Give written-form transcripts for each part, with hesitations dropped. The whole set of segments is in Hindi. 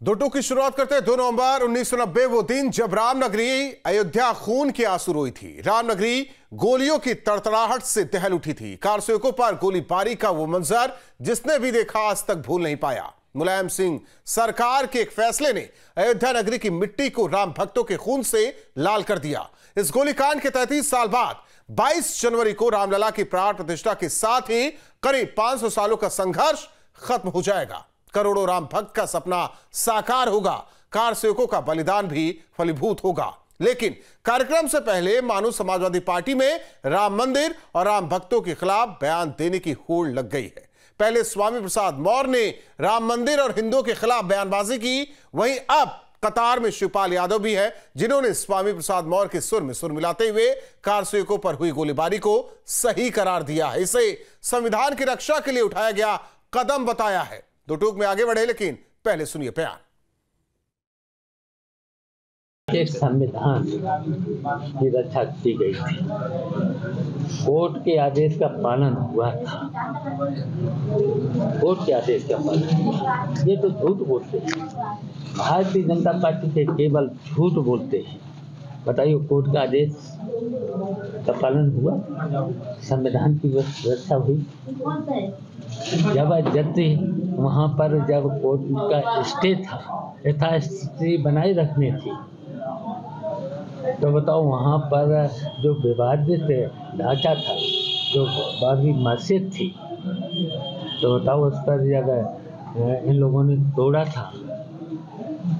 दो टूक की शुरुआत करते हैं। 2 नवंबर 1990 वो दिन जब रामनगरी अयोध्या खून की आंसू रोई थी। रामनगरी गोलियों की तड़तड़ाहट से दहल उठी थी। कारसेवकों पर गोलीबारी का वो मंजर जिसने भी देखा आज तक भूल नहीं पाया। मुलायम सिंह सरकार के एक फैसले ने अयोध्या नगरी की मिट्टी को राम भक्तों के खून से लाल कर दिया। इस गोलीकांड के 33 साल बाद 22 जनवरी को रामलला की प्राण प्रतिष्ठा के साथ ही करीब 500 सालों का संघर्ष खत्म हो जाएगा। करोड़ों राम भक्त का सपना साकार होगा। कारसेवकों का बलिदान भी फलीभूत होगा। लेकिन कार्यक्रम से पहले मानो समाजवादी पार्टी में राम मंदिर और राम भक्तों के खिलाफ बयान देने की होड़ लग गई है। पहले स्वामी प्रसाद मौर्य ने राम मंदिर और हिंदुओं के खिलाफ बयानबाजी की, वहीं अब कतार में शिवपाल यादव भी है जिन्होंने स्वामी प्रसाद मौर्य के सुर में सुर मिलाते हुए कारसेवकों पर हुई गोलीबारी को सही करार दिया है। इसे संविधान की रक्षा के लिए उठाया गया कदम बताया है। दो टूक में आगे बढ़े, लेकिन पहले सुनिए बयान। एक संविधान की रक्षा की गई थी, कोर्ट के आदेश का पालन हुआ था। कोर्ट के आदेश का पालन हुआ। ये तो झूठ बोलते हैं, भारतीय जनता पार्टी के केवल झूठ बोलते हैं। बताइए, कोर्ट का आदेश का पालन हुआ, संविधान की रक्षा हुई। जबरदस्ती वहाँ पर जब कोर्ट का स्टे था, यथास्थिति बनाए रखनी थी, तो बताओ वहाँ पर जो विवादित ढांचा था, जो बाबरी मस्जिद थी, तो बताओ उस पर जब इन लोगों ने तोड़ा था,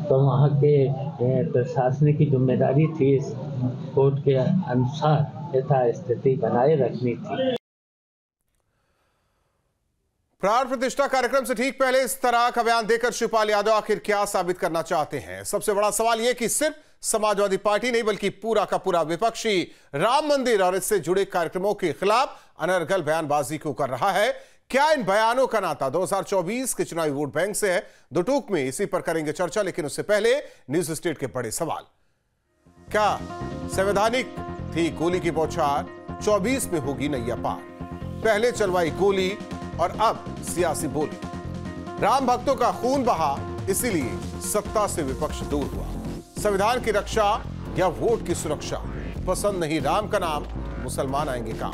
तो वहाँ के प्रशासनिक की जिम्मेदारी थी इस कोर्ट के अनुसार यथास्थिति बनाए रखनी थी। प्राण प्रतिष्ठा कार्यक्रम से ठीक पहले इस तरह का बयान देकर शिवपाल यादव आखिर क्या साबित करना चाहते हैं? सबसे बड़ा सवाल यह कि सिर्फ समाजवादी पार्टी नहीं बल्कि पूरा का पूरा विपक्षी राम मंदिर और इससे जुड़े कार्यक्रमों के खिलाफ अनर्गल बयानबाजी क्यों कर रहा है? क्या इन बयानों का नाता 2024 के चुनावी वोट बैंक से है? दो टूक में इसी पर करेंगे चर्चा, लेकिन उससे पहले न्यूज स्टेट के बड़े सवाल। क्या संवैधानिक थी गोली की बौछार? 24 में होगी नैया पार। पहले चलवाई गोली और अब सियासी बोली। राम भक्तों का खून बहा, इसीलिए सत्ता से विपक्ष दूर हुआ। संविधान की रक्षा या वोट की सुरक्षा? पसंद नहीं राम का नाम, मुसलमान आएंगे काम।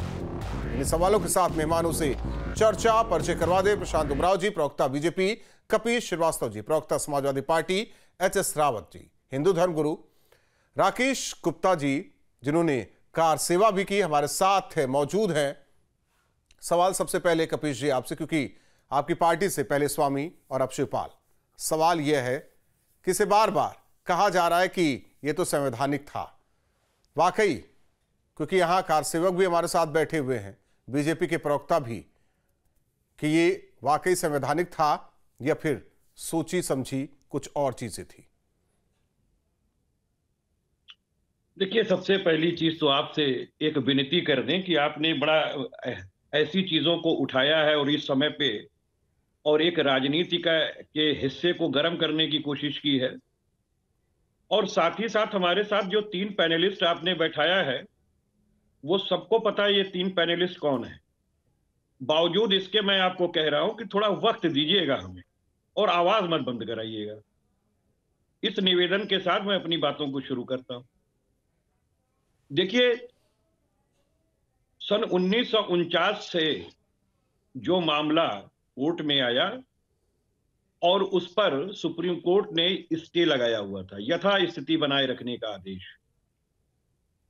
इन सवालों के साथ मेहमानों से चर्चा परिचय करवा दे। प्रशांत उमराव जी, प्रवक्ता बीजेपी, कपीश श्रीवास्तव जी, प्रवक्ता समाजवादी पार्टी, एच.एस. रावत जी, हिंदू धर्मगुरु, राकेश गुप्ता जी जिन्होंने कार सेवा भी की, हमारे साथ है, मौजूद हैं। सवाल सबसे पहले कपीश जी आपसे, क्योंकि आपकी पार्टी से पहले स्वामी और अब शिवपाल। सवाल यह है कि इसे बार बार कहा जा रहा है कि यह तो संवैधानिक था। वाकई, क्योंकि यहां कारसेवक भी हमारे साथ बैठे हुए हैं, बीजेपी के प्रवक्ता भी, कि ये वाकई संवैधानिक था या फिर सोची समझी कुछ और चीजें थी? देखिए, सबसे पहली चीज तो आपसे एक विनती कर दें कि आपने बड़ा ऐसी चीजों को उठाया है और इस समय पे और एक राजनीति के हिस्से को गर्म करने की कोशिश की है। और साथ ही साथ हमारे साथ जो 3 पैनलिस्ट आपने बैठाया है, वो सबको पता है ये 3 पैनलिस्ट कौन है। बावजूद इसके मैं आपको कह रहा हूं कि थोड़ा वक्त दीजिएगा हमें और आवाज मत बंद कराइएगा। इस निवेदन के साथ मैं अपनी बातों को शुरू करता हूं। देखिए, सन 1949 से जो मामला कोर्ट में आया और उस पर सुप्रीम कोर्ट ने स्टे लगाया हुआ था, यथास्थिति बनाए रखने का आदेश।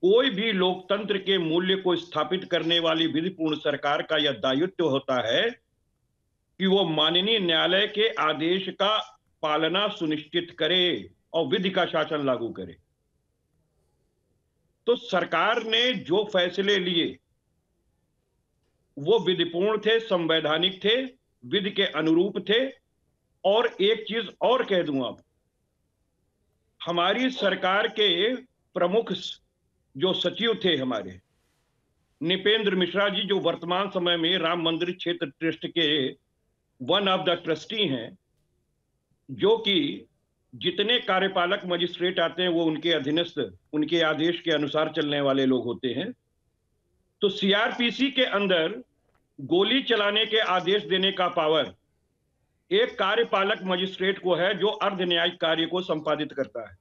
कोई भी लोकतंत्र के मूल्य को स्थापित करने वाली विधिपूर्ण सरकार का यह दायित्व होता है कि वो माननीय न्यायालय के आदेश का पालना सुनिश्चित करे और विधि का शासन लागू करे। तो सरकार ने जो फैसले लिए वो विधिपूर्ण थे, संवैधानिक थे, विधि के अनुरूप थे। और एक चीज और कह दूं, आप हमारी सरकार के प्रमुख जो सचिव थे हमारे निपेंद्र मिश्रा जी, जो वर्तमान समय में राम मंदिर क्षेत्र ट्रस्ट के वन ऑफ द ट्रस्टी हैं, जो कि जितने कार्यपालक मजिस्ट्रेट आते हैं वो उनके अधीनस्थ, उनके आदेश के अनुसार चलने वाले लोग होते हैं। तो सीआरपीसी के अंदर गोली चलाने के आदेश देने का पावर एक कार्यपालक मजिस्ट्रेट को है जो अर्ध न्यायिक कार्य को संपादित करता है।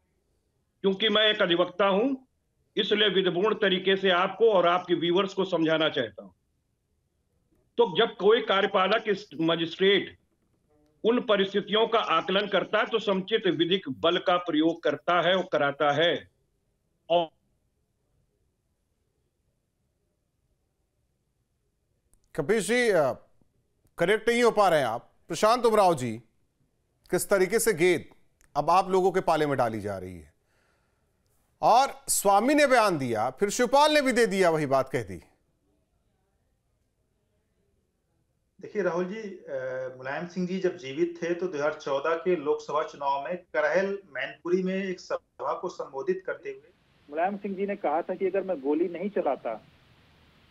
क्योंकि मैं एक अधिवक्ता हूं, इसलिए विधिपूर्ण तरीके से आपको और आपके व्यूअर्स को समझाना चाहता हूं। तो जब कोई कार्यपालक इस मजिस्ट्रेट उन परिस्थितियों का आकलन करता है तो समुचित विधिक बल का प्रयोग करता है और कराता है। और कपिश जी, कनेक्ट नहीं हो पा रहे हैं आप। प्रशांत उमराव जी, किस तरीके से गेंद अब आप लोगों के पाले में डाली जा रही है, और स्वामी ने बयान दिया, फिर शिवपाल ने भी दे दिया, वही बात कह दी। देखिए राहुल जी, मुलायम सिंह जी जब जीवित थे तो 2014 के लोकसभा चुनाव में करहल मैनपुरी में एक सभा को संबोधित करते हुए मुलायम सिंह जी ने कहा था कि अगर मैं गोली नहीं चलाता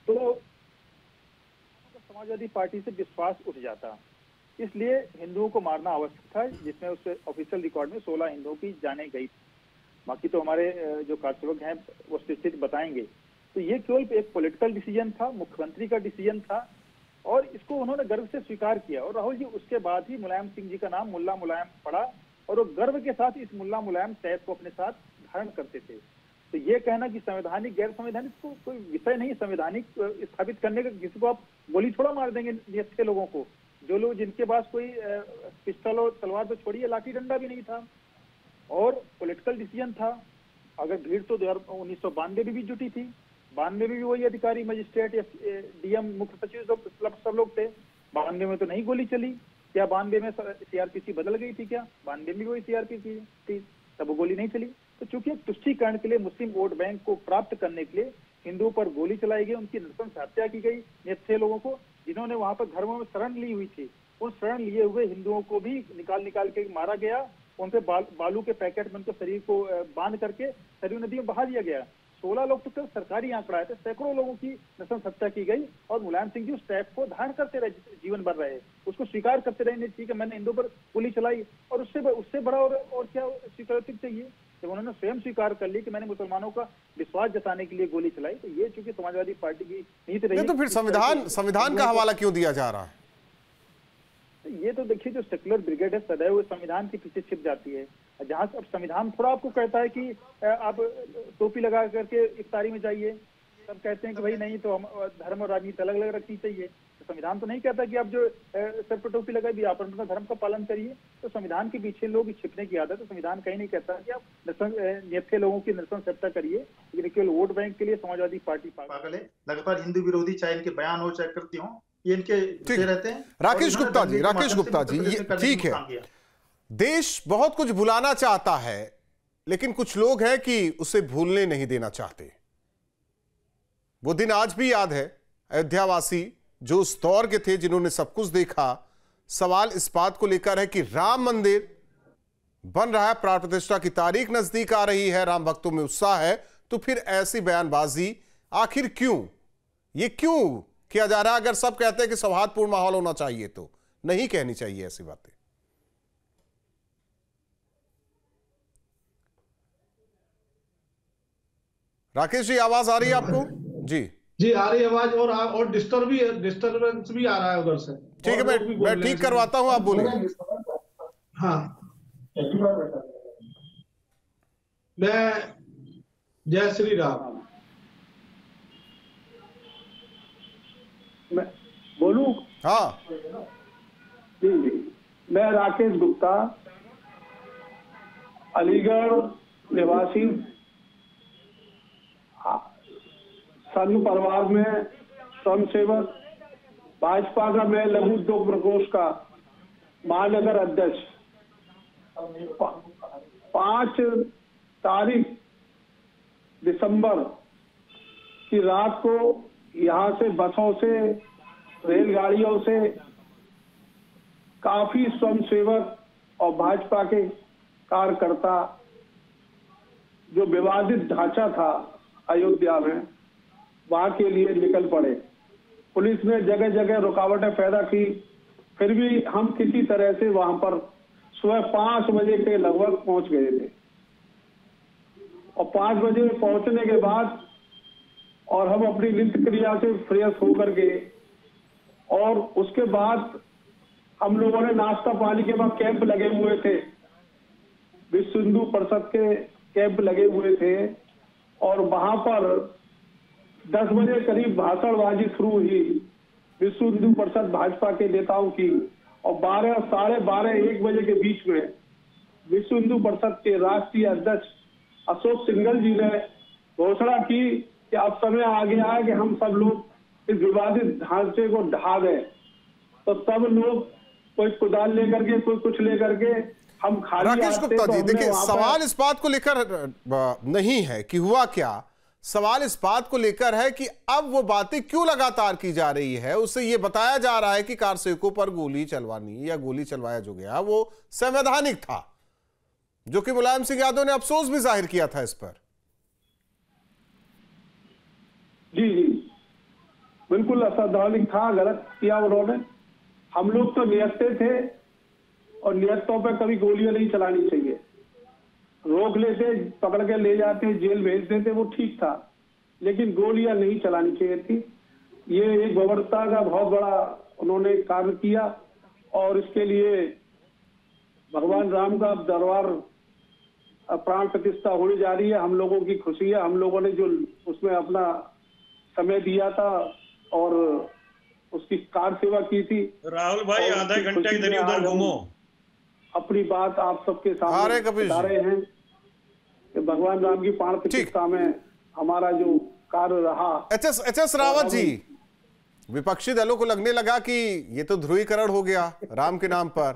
तो समाजवादी पार्टी से विश्वास उठ जाता, इसलिए हिंदुओं को मारना आवश्यक था, जिसमें उस ऑफिशियल रिकॉर्ड में 16 हिंदुओं की जानें गई। बाकी तो हमारे जो कार्यसेवक हैं वो स्थिति बताएंगे। तो ये केवल एक पॉलिटिकल डिसीजन था, मुख्यमंत्री का डिसीजन था, और इसको उन्होंने गर्व से स्वीकार किया। और राहुल जी, उसके बाद ही मुलायम सिंह जी का नाम मुल्ला मुलायम पड़ा, और वो गर्व के साथ इस मुल्ला मुलायम टैग को अपने साथ धारण करते थे। तो ये कहना कि संवैधानिक गैर संवैधानिक को कोई विषय नहीं, संवैधानिक स्थापित करने का किसी को आप गोली थोड़ा मार देंगे निहत्थे लोगों को, जो लोग जिनके पास कोई पिस्टल और तलवार तो छोड़िए, लाठी डंडा भी नहीं था, और पॉलिटिकल डिसीजन था। अगर भीड़ तो 1992 में भी जुटी थी, 92 में भी वही अधिकारी मजिस्ट्रेट या डीएम मुख्य सचिव सब लोग थे। 92 में तो नहीं गोली चली, क्या 92 में सीआरपीसी बदल गई थी? क्या 92 में वही सीआरपीसी थी, तब गोली नहीं चली? तो चूंकि तुष्टीकरण के लिए, मुस्लिम वोट बैंक को प्राप्त करने के लिए हिंदुओं पर गोली चलाई गई, उनकी नृशंस हत्या की गई। ये 6 लोगों को जिन्होंने वहां पर घरों में शरण ली हुई थी, उन शरण लिए हुए हिंदुओं को भी निकाल के मारा गया। उन पे बालू के पैकेट में उनके शरीर को बांध करके सरयू नदी में बहा दिया गया। 16 लोग तो सरकारी आंकड़ा है, तो सैकड़ों लोगों की नृशंस हत्या की गई, और मुलायम सिंह जी उस टैग को धारण करते रहे, जीवन भर रहे, उसको स्वीकार करते रहे। नहीं, ठीक है, मैंने हिंदुओं पर गोली चलाई, और उससे बड़ा और क्या स्वीकृति चाहिए? जब उन्होंने स्वयं स्वीकार कर ली कि मैंने मुसलमानों का विश्वास जताने के लिए गोली चलाई, तो ये चूंकि समाजवादी पार्टी की नीति रही। तो फिर संविधान का हवाला क्यों दिया जा रहा है? ये तो देखिए, जो सेक्युलर ब्रिगेड है सदैव संविधान के पीछे छिप जाती है। जहां अब संविधान थोड़ा आपको कहता है कि आप टोपी लगा करके इफ्तारी में जाइए, सब कहते हैं कि भाई नहीं, तो हम धर्म और राजनीति अलग अलग रखनी चाहिए। तो संविधान तो नहीं कहता कि आप जो सर पर टोपी लगाए भी आप अपना धर्म का पालन करिए। तो संविधान के पीछे लोग छिपने की आदत है। संविधान कहीं नहीं कहता कि आप निहत्थे लोगों की नृशंस हत्या करिए, लेकिन केवल वोट बैंक के लिए समाजवादी पार्टी पागल है। लगातार हिंदू विरोधी, चाहे इनके बयान हो चाहे कृत्य हो, ये इनके रहते हैं। राकेश गुप्ता जी, ठीक है, देश बहुत कुछ भुलाना चाहता है, लेकिन कुछ लोग हैं कि उसे भूलने नहीं देना चाहते। वो दिन आज भी याद है। अयोध्यावासी जो उस दौर के थे, जिन्होंने सब कुछ देखा। सवाल इस बात को लेकर है कि राम मंदिर बन रहा है, प्राण प्रतिष्ठा की तारीख नजदीक आ रही है, राम भक्तों में उत्साह है, तो फिर ऐसी बयानबाजी आखिर क्यों? ये क्यों किया जा रहा है? अगर सब कहते हैं कि सौहार्दपूर्ण माहौल होना चाहिए, तो नहीं कहनी चाहिए ऐसी बातें। राकेश जी, आवाज आ रही है आपको? जी आ रही है आवाज, और डिस्टर्बेंस भी आ रहा है उधर से। ठीक है, मैं ठीक करवाता हूं, आप बोलिए। हाँ, मैं जय श्री राम। मैं बोलूं? हाँ जी, मैं राकेश गुप्ता, अलीगढ़ निवासी, संघ परिवार में स्वयं सेवक, भाजपा का मैं लघु उद्योग प्रकोष्ठ का महानगर अध्यक्ष। 5 तारीख दिसंबर की रात को यहाँ से बसों से, रेलगाड़ियों से काफी स्वयंसेवक और भाजपा के कार्यकर्ता, जो विवादित ढांचा था अयोध्या में, वहां के लिए निकल पड़े। पुलिस ने जगह जगह रुकावटें पैदा की, फिर भी हम किसी तरह से वहां पर सुबह 5 बजे के लगभग पहुंच गए थे। और 5 बजे पहुंचने के बाद और हम अपनी नित्य क्रिया से फ्रेश होकर के, और उसके बाद हम लोगों ने नाश्ता पानी के बाद कैंप लगे हुए थे, विश्व हिंदू परिषद के कैंप लगे हुए थे, और वहां पर 10 बजे करीब भाषणबाजी शुरू हुई विश्व हिंदू परिषद भाजपा के नेताओं की, और 12, साढ़े 12, 1 बजे के बीच में विश्व हिंदू परिषद के राष्ट्रीय अध्यक्ष अशोक सिंघल जी ने घोषणा की कि अब समय आ गया है कि हम सब लोग इस विवादित ढांचे को ढहा दें। तो सब लोग कोई कुदाल लेकर के, कोई कुछ लेकर के, हम खाली राकेश गुप्ता जी, देखिए सवाल इस बात को लेकर नहीं है कि हुआ क्या, सवाल इस बात को लेकर है कि अब वो बातें क्यों लगातार की जा रही है। उससे ये बताया जा रहा है कि कार सेवकों पर गोली चलवानी या गोली चलवाया जो गया वो संवैधानिक था, जो कि मुलायम सिंह यादव ने अफसोस भी जाहिर किया था इस पर। जी जी, बिल्कुल असंवैधानिक था, गलत किया उन्होंने। हम लोग तो नियत्ते थे, और नियतों पे कभी गोलियां नहीं चलानी चाहिए। रोक लेते, पकड़ के ले जाते, जेल भेज देते, वो ठीक था, लेकिन गोलियां नहीं चलानी चाहिए थी। ये एक बर्बरता का बहुत बड़ा उन्होंने कार्य किया, और इसके लिए भगवान राम का दरबार प्राण प्रतिष्ठा होने जा रही है। हम लोगों की खुशी है, हम लोगों ने जो उसमें अपना समय दिया था और उसकी कार सेवा की थी। राहुल भाई, आधा घंटा इधर उधर घूमो, अपनी बात आप सबके सामने बता रहे हैं कि भगवान राम की प्राण प्रतिष्ठा में हमारा जो कार्य रहा। एच.एस. रावत जी, विपक्षी दलों को लगने लगा कि ये तो ध्रुवीकरण हो गया राम के नाम पर,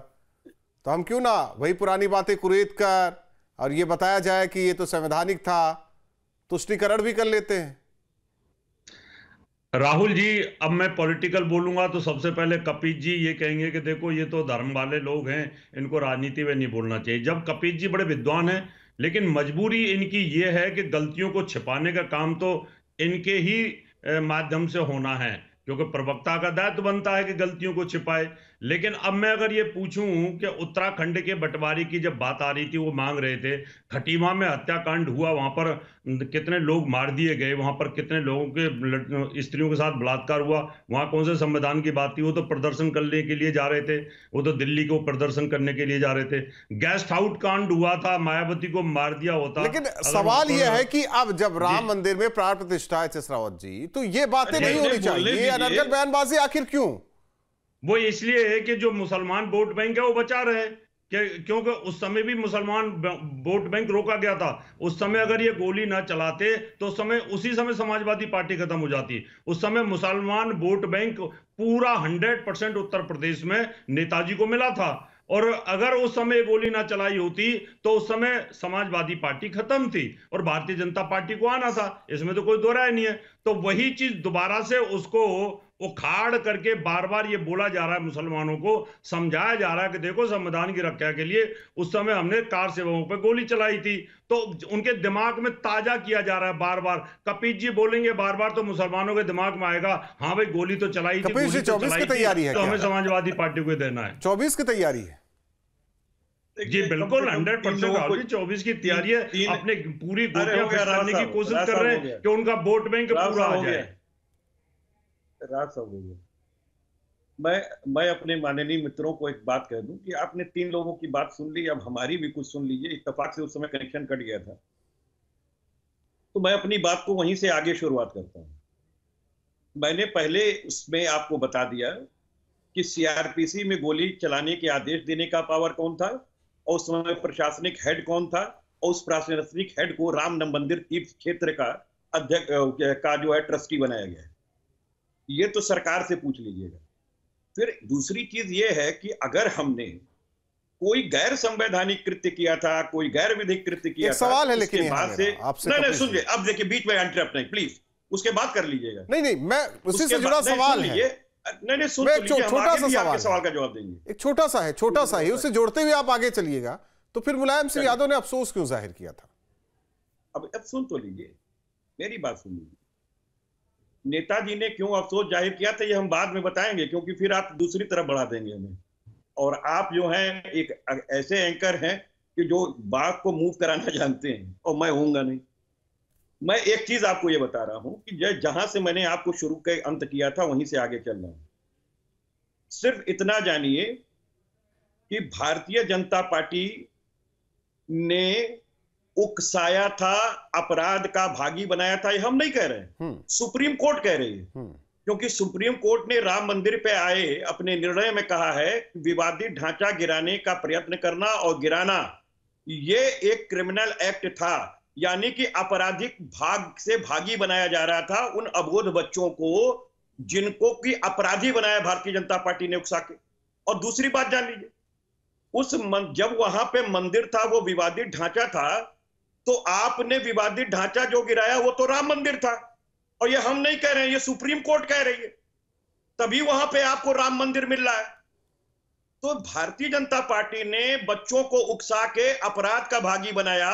तो हम क्यों ना वही पुरानी बातें कुरेद कर और ये बताया जाए कि ये तो संवैधानिक था, तुष्टीकरण भी कर लेते हैं। राहुल जी, अब मैं पॉलिटिकल बोलूंगा तो सबसे पहले कपिल जी ये कहेंगे कि देखो ये तो धर्म वाले लोग हैं, इनको राजनीति में नहीं बोलना चाहिए। जब कपिल जी बड़े विद्वान हैं, लेकिन मजबूरी इनकी ये है कि गलतियों को छिपाने का काम तो इनके ही माध्यम से होना है, क्योंकि प्रवक्ता का दायित्व बनता है कि गलतियों को छिपाए। लेकिन अब मैं अगर ये पूछूं कि उत्तराखंड के बंटवारे की जब बात आ रही थी, वो मांग रहे थे, खटीमा में हत्याकांड हुआ, वहां पर कितने लोग मार दिए गए, वहां पर कितने लोगों के स्त्रियों के साथ बलात्कार हुआ, वहां कौन से संविधान की बात थी? वो तो प्रदर्शन करने के लिए जा रहे थे, वो तो दिल्ली को प्रदर्शन करने के लिए जा रहे थे। गेस्ट हाउस कांड हुआ था, मायावती को मार दिया होता। लेकिन सवाल यह है कि अब जब राम मंदिर में प्राण प्रतिष्ठा है एच.एस. रावत जी, तो ये बातें नहीं होनी चाहिए, ये अनर्गल बयानबाजी आखिर क्यों? वो इसलिए है कि जो मुसलमान वोट बैंक है वो बचा रहे, क्योंकि उस समय भी मुसलमान वोट बैंक रोका गया था। उस समय अगर ये गोली ना चलाते तो उसी समय समाजवादी पार्टी खत्म हो जाती। उस समय मुसलमान वोट बैंक पूरा 100% उत्तर प्रदेश में नेताजी को मिला था, और अगर उस समय गोली ना चलाई होती तो उस समय समाजवादी पार्टी खत्म थी और भारतीय जनता पार्टी को आना था, इसमें तो कोई दो राय नहीं है। तो वही चीज दोबारा से उसको उखाड़ करके बार बार ये बोला जा रहा है, मुसलमानों को समझाया जा रहा है कि देखो संविधान की रक्षा के लिए उस समय हमने कार सेवकों पर गोली चलाई थी। तो उनके दिमाग में ताजा किया जा रहा है बार बार। कपिल जी बोलेंगे बार बार तो मुसलमानों के दिमाग में आएगा, हाँ भाई गोली तो चलाई थी, कपिल जी 24 की तैयारी है, तो हमें समाजवादी पार्टी को देना है। 24 की तैयारी है जी बिल्कुल 100% राहुल जी 24 की तैयारी है। अपने पूरी गोटियां फिट करने की कोशिश कर रहे हैं कि उनका वोट बैंक पूरा आ जाए। रात हो गई है। मैं अपने माननीय मित्रों को एक बात कह दूं कि आपने 3 लोगों की बात सुन ली, अब हमारी भी कुछ सुन लीजिए। इत्तेफाक से उस समय कनेक्शन कट गया था, तो मैं अपनी बात को वहीं से आगे शुरुआत करता हूं। मैंने पहले उसमें आपको बता दिया कि सीआरपीसी में गोली चलाने के आदेश देने का पावर कौन था, और उस समय प्रशासनिक हेड कौन था, और उस प्रशासनिक हेड को राम मंदिर तीर्थ क्षेत्र का अध्यक्ष का जो है ट्रस्टी बनाया गया है। ये तो सरकार से पूछ लीजिएगा। फिर दूसरी चीज ये है कि अगर हमने कोई गैर संवैधानिक कृत्य किया था, कोई गैर विधिक कृत्य किया था, सवाल है, लेकिन बाद से नहीं सुनिए, अब देखिए बीच में इंटरप्ट नहीं प्लीज, उसके बाद कर लीजिएगा। नहीं मैं उसी से जुड़ा सवाल है। नहीं सुन लीजिए, छोटा सा सवाल का जवाब देंगे। एक छोटा सा है, उससे जोड़ते हुए आप आगे चलिएगा। तो फिर मुलायम सिंह यादव ने अफसोस क्यों जाहिर किया था? अब सुन तो लीजिए, मेरी बात सुन लीजिए। नेताजी ने क्यों अफसोस जाहिर किया था ये हम बाद में बताएंगे, क्योंकि फिर आप दूसरी तरफ बढ़ा देंगे हमें। और आप जो हैं एक ऐसे एंकर हैं कि जो बात को मूव कराना जानते हैं, और मैं होऊंगा नहीं। मैं एक चीज आपको ये बता रहा हूं कि जहां से मैंने आपको शुरू के अंत किया था वहीं से आगे चल रहा हूं। सिर्फ इतना जानिए कि भारतीय जनता पार्टी ने उकसाया था, अपराध का भागी बनाया था, ये हम नहीं कह रहे, सुप्रीम कोर्ट कह रही है। क्योंकि सुप्रीम कोर्ट ने राम मंदिर पे आए अपने निर्णय में कहा है कि विवादित ढांचा गिराने का प्रयत्न करना और गिराना ये एक क्रिमिनल एक्ट था, यानी कि आपराधिक भाग से भागी बनाया जा रहा था उन अबोध बच्चों को जिनको कि अपराधी बनाया भारतीय जनता पार्टी ने उकसा के। और दूसरी बात जान लीजिए, जब वहां पे मंदिर था, वो विवादित ढांचा था, तो आपने विवादित ढांचा जो गिराया वो तो राम मंदिर था, और ये हम नहीं कह रहे हैं, ये सुप्रीम कोर्ट कह रही है, तभी वहां पे आपको राम मंदिर मिल रहा है। तो भारतीय जनता पार्टी ने बच्चों को उकसा के अपराध का भागी बनाया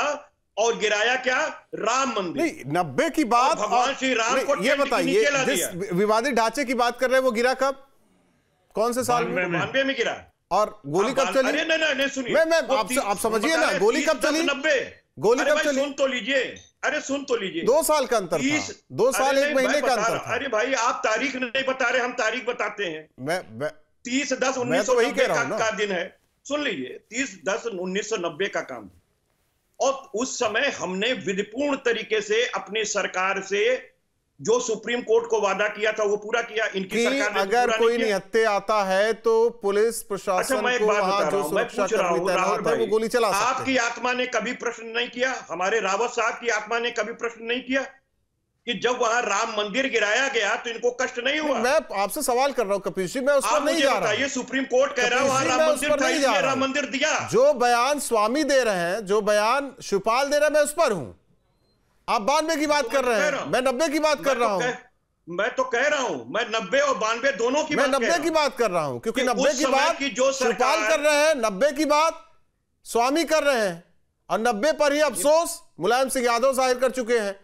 और गिराया क्या, राम मंदिर। नहीं, 90 की बात, भगवान श्री राम को ये बताइए, जिस विवादित ढांचे की बात कर रहे हैं वो गिरा कब, कौन से साल में? 92 में गिरा। और गोली कब चली? अरे नहीं सुनिए, मैं आप समझिए ना, गोली कब चली? 90 गोली कब चली? सुन तो लीजिए, अरे सुन तो लीजिए। 2 साल का अंतर था, 2 साल 1 महीने का अंतर था। अरे भाई आप तारीख नहीं बता रहे, हम तारीख बताते हैं। मैं 30/10/1990 का दिन है, सुन लीजिए, 30/10/1990 का काम है। और उस समय हमने विधिपूर्ण तरीके से अपनी सरकार से जो सुप्रीम कोर्ट को वादा किया था वो पूरा किया। इनकी सरकार ने अगर कोई निहत्थे आता है तो पुलिस प्रशासन को वहां जो सुरक्षा कर्मी तैनात है वो गोली चला सकते हैं। आपकी आत्मा ने कभी प्रश्न नहीं किया, हमारे रावत साहब की आत्मा ने कभी प्रश्न नहीं किया कि जब वहां राम मंदिर गिराया गया तो इनको कष्ट नहीं हुआ? मैं आपसे सवाल कर रहा हूं कपिल जी, मैं उस पर नहीं जा रहा। ये सुप्रीम कोर्ट कह रहा है वहां राम मंदिर था, इसलिए राम मंदिर दिया। जो बयान स्वामी दे रहे हैं, जो बयान शिवपाल दे रहे हैं, मैं उस पर हूं। आप 92 की बात कर रहे हैं, मैं 90 की बात कर रहा हूं। मैं तो कह रहा हूं, मैं 90 और 92 दोनों की मैं 90 की बात कर रहा हूं, क्योंकि 90 की बात शिवपाल कर रहे हैं, 90 की बात स्वामी कर रहे हैं, और 90 पर ही अफसोस मुलायम सिंह यादव जाहिर कर चुके हैं,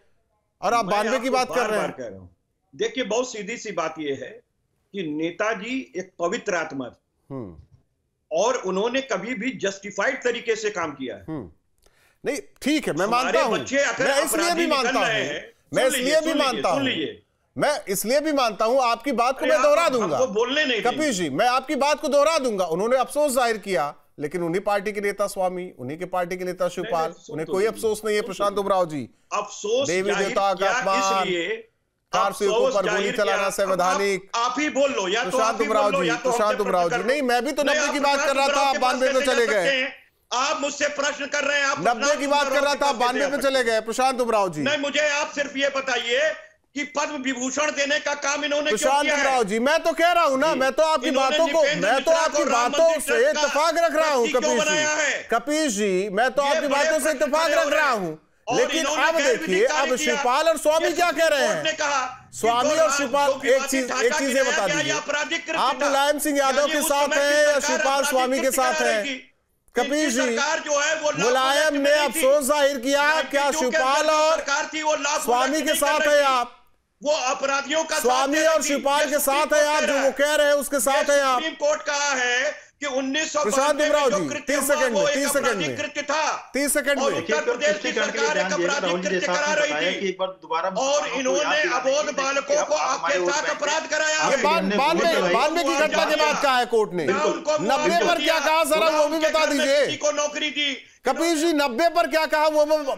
और आप 92 की बात कर रहे हैं। देखिए, बहुत सीधी सी बात यह है कि नेताजी एक पवित्र आत्मा थे और उन्होंने कभी भी जस्टिफाइड तरीके से काम किया है। नहीं, ठीक है, मैं मानता हूं, मैं इसलिए भी मानता हूं, मैं इसलिए भी मानता हूं, मैं इसलिए भी मानता हूं, आपकी बात को मैं दोहरा दूंगा कपिल जी, मैं आपकी बात को दोहरा दूंगा। उन्होंने अफसोस जाहिर किया, लेकिन उन्हीं पार्टी के नेता स्वामी, उन्हीं के पार्टी के नेता शिवपाल, उन्हें कोई अफसोस नहीं है। प्रशांत उमराव जी, अफसोस देवी देवता का अपमान, कारसेवकों पर गोली चलाना संवैधानिक, आप ही बोल लो, या तो प्रशांत उमराव जी, प्रशांत उमराव जी, नहीं, मैं भी तो 90 की बात कर रहा था, आप 92 पे चले गए। आप मुझसे प्रश्न कर रहे हैं, आप 90 की बात कर रहा था, 92 पे चले गए। प्रशांत उमराव जी, नहीं, मुझे आप सिर्फ ये बताइए कि पद्म विभूषण देने का काम इन्होंने क्यों किया है? प्रशांत उमराव जी, मैं तो कह रहा हूं ना, मैं तो आपकी बातों से इत्तेफाक रख रहा हूं कपिल जी, मैं तो आपकी बातों से इत्तेफाक रख रहा हूं। लेकिन अब देखिए, अब शिवपाल और स्वामी क्या कह रहे हैं? स्वामी और शिवपाल, एक चीज ये बता दीजिए, आप मुलायम सिंह यादव के साथ हैं या शिवपाल स्वामी के साथ हैं? कपिल जी, मुलायम ने अफसोस जाहिर किया, क्या शिवपाल और स्वामी के साथ है आप? वो अपराधियों का स्वामी और शिवपाल के साथ है आप, जो वो कह रहे हैं उसके साथ है आप। सुप्रीम कोर्ट कहा है कि 1992 प्रशांत उमराव जी, 30 सेकंड में 30 सेकंड में उत्तर प्रदेश की सरकार एक अपराधिक कृत्य करा रही थी और इन्होंने अबोध बालकों को आपके साथ अपराध कराया। ये 92 की घटना के बाद कहा है कोर्ट ने। 90 पर क्या कहा जरा वो भी बता दीजिए। को नौकरी दी। कपिल जी, 90 पर क्या कहा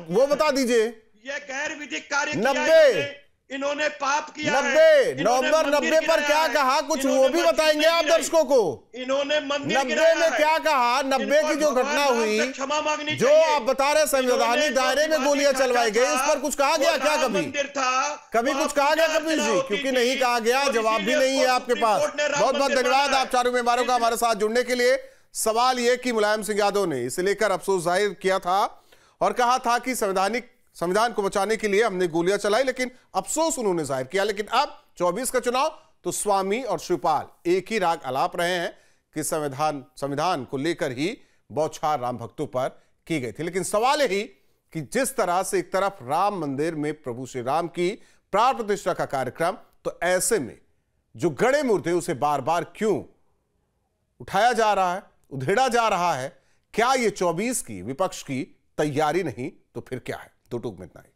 वो बता दीजिए। ये गैर विधिक कार्य 90 इन्होंने पाप किया 90 नवंबर 90 पर क्या कहा, कुछ वो भी बताएंगे आप दर्शकों को? इन्होंने 90 में क्या कहा? 90 की जो घटना हुई, क्षमा मांगनी जो आप बता रहे संवैधानिक दायरे में गोलियां चलवाई गई, उस पर कुछ कहा गया क्या? कभी कुछ कहा गया कपिल जी? क्योंकि नहीं कहा गया, जवाब भी नहीं है आपके पास। बहुत बहुत धन्यवाद आप चारों मेहमानों का हमारे साथ जुड़ने के लिए। सवाल यह कि मुलायम सिंह यादव ने इसे लेकर अफसोस जाहिर किया था और कहा था कि संविधान को बचाने के लिए हमने गोलियां चलाई, लेकिन अफसोस उन्होंने जाहिर किया। लेकिन अब 24 का चुनाव, तो स्वामी और शिवपाल एक ही राग अलाप रहे हैं कि संविधान को लेकर ही बौछार राम भक्तों पर की गई थी। लेकिन सवाल यही कि जिस तरह से एक तरफ राम मंदिर में प्रभु श्री राम की प्राण प्रतिष्ठा का कार्यक्रम, तो ऐसे में जो गड़े मुर्दे उसे बार बार क्यों उठाया जा रहा है, उधेड़ा जा रहा है? क्या ये 24 की विपक्ष की तैयारी नहीं तो फिर क्या है? तो टूक में इतना ही।